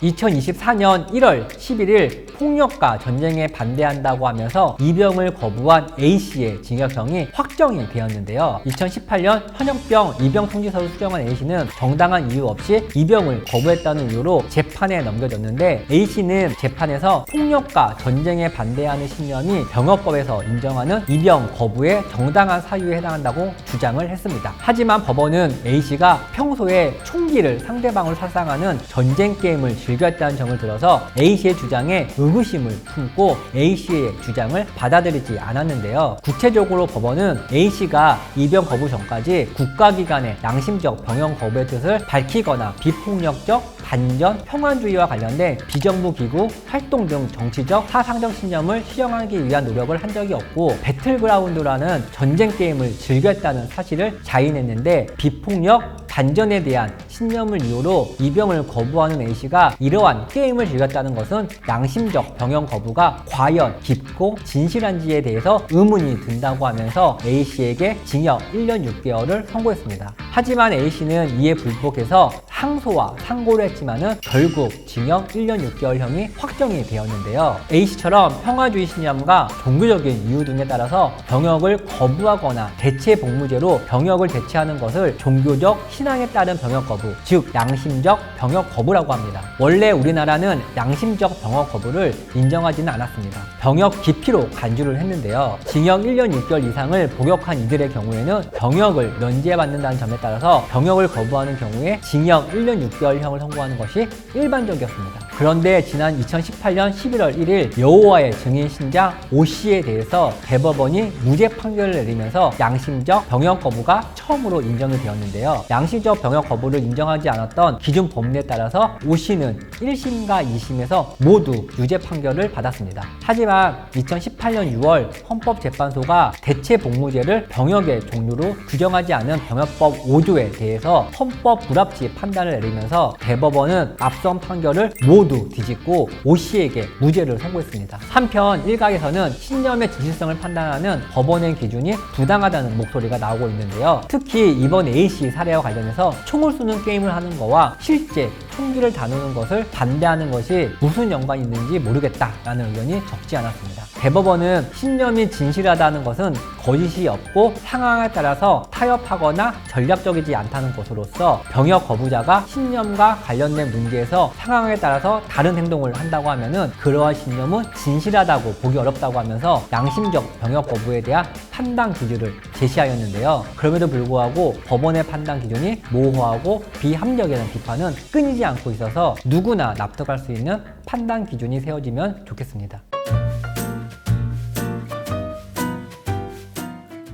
2024년 1월 11일 폭력과 전쟁에 반대한다고 하면서 입영을 거부한 A씨의 징역형이 확정이 되었는데요. 2018년 현역병 입영 통지서를 수정한 A씨는 정당한 이유 없이 입영을 거부했다는 이유로 재판에 넘겨졌는데, A씨는 재판에서 폭력과 전쟁에 반대하는 신념이 병역법에서 인정하는 입영 거부의 정당한 사유에 해당한다고 주장을 했습니다. 하지만 법원은 A씨가 평소에 총기를 상대방으로 살상하는 전쟁 게임을 즐겼다는 점을 들어서 A씨의 주장에 의구심을 품고 A씨의 주장을 받아들이지 않았는데요. 구체적으로 법원은 A씨가 입영 거부 전까지 국가기관의 양심적 병역 거부의 뜻을 밝히거나 비폭력적 반전, 평화주의와 관련된 비정부기구 활동 등 정치적, 사상적 신념을 실현하기 위한 노력을 한 적이 없고, 배틀그라운드라는 전쟁 게임을 즐겼다는 사실을 자인했는데, 비폭력, 반전에 대한 신념을 이유로 입영을 거부하는 A씨가 이러한 게임을 즐겼다는 것은 양심적 병역 거부가 과연 깊고 진실한지에 대해서 의문이 든다고 하면서 A씨에게 징역 1년 6개월을 선고했습니다. 하지만 A씨는 이에 불복해서 항소와 상고를 했지만은 결국 징역 1년 6개월형이 확정이 되었는데요. A씨처럼 평화주의 신념과 종교적인 이유 등에 따라서 병역을 거부하거나 대체 복무제로 병역을 대체하는 것을 종교적 신앙에 따른 병역 거부, 즉 양심적 병역 거부라고 합니다. 원래 우리나라는 양심적 병역 거부를 인정하지는 않았습니다. 병역 기피로 간주를 했는데요. 징역 1년 6개월 이상을 복역한 이들의 경우에는 병역을 면제받는다는 점에 따라서 병역을 거부하는 경우에 징역 1년 6개월형을 선고하는 것이 일반적이었습니다. 그런데 지난 2018년 11월 1일 여호와의 증인 신자 O씨에 대해서 대법원이 무죄 판결을 내리면서 양심적 병역 거부가 처음으로 인정이 되었는데요. 양심적 병역 거부를 인정하지 않았던 기존 법률에 따라서 O씨는 1심과 2심에서 모두 유죄 판결을 받았습니다. 하지만 2018년 6월 헌법재판소가 대체 복무제를 병역의 종류로 규정하지 않은 병역법 5조에 대해서 헌법 불합치 판단을 내리면서 대법원은 앞선 판결을 모두 뒤집고 O씨에게 무죄를 선고했습니다. 한편 일각에서는 신념의 진실성을 판단하는 법원의 기준이 부당하다는 목소리가 나오고 있는데요. 특히 이번 A씨 사례와 관련해서 총을 쏘는 게임을 하는 거와 실제 총기를 다루는 것을 반대하는 것이 무슨 연관이 있는지 모르겠다라는 의견이 적지 않았습니다. 대법원은 신념이 진실하다는 것은 거짓이 없고 상황에 따라서 타협하거나 전략적이지 않다는 것으로서 병역 거부자가 신념과 관련된 문제에서 상황에 따라서 다른 행동을 한다고 하면은 그러한 신념은 진실하다고 보기 어렵다고 하면서 양심적 병역 거부에 대한 판단 기준을 제시하였는데요. 그럼에도 불구하고 법원의 판단 기준이 모호하고 비합리적이라는 비판은 끊이지 않고 있어서 누구나 납득할 수 있는 판단 기준이 세워지면 좋겠습니다.